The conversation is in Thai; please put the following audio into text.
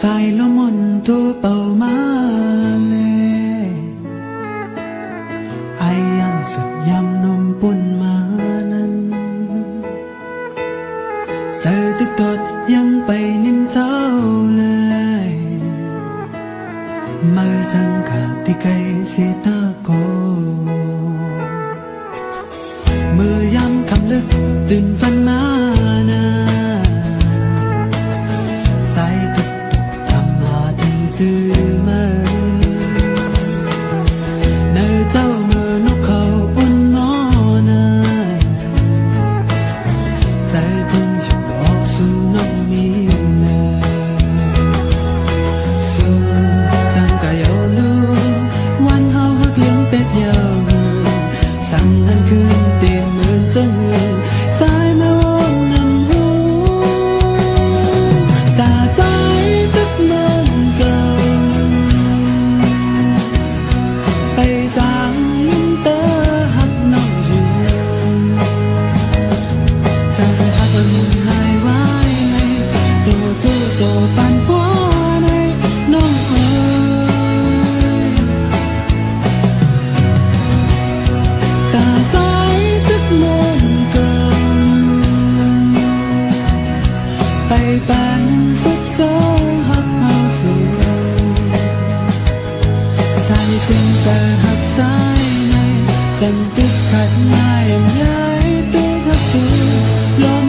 sai lo mòn thu bầu má lệ ai yamสุดยำนมปุ่นมานั้นใส่ตึกตดยังไปนิ่มเศร้าเลยมาสังขาที่ไกลเสียตาโกมือยำคำลึกตื่นฝันมานะใส่ตึกทำหาถึงซื้อมาเนื้อเจ้ามือนกเขาอุ่นนอนะใจถึงฉุกออกสู่น้องมีเลยสู่สังกายเอาลูวันเฮาหักเลี้ยงเป็ดยาวสั่งอันคืนเต็มเหมือนจะเงินใจมาวงนำหูตาใจตึกมันเก่าไปจางลิ้นเตอหักน้องอยู่ใจหักอันหายไว้ในตัวจู้ตัวปันหัวในน้องเอ๋ยตาใจตึกมันเก่าไปปันสุดเสอหักเอาสู่สายสิ่งใจหักสายในสันติขัดง่ายย้ายตัวหักสู่ลม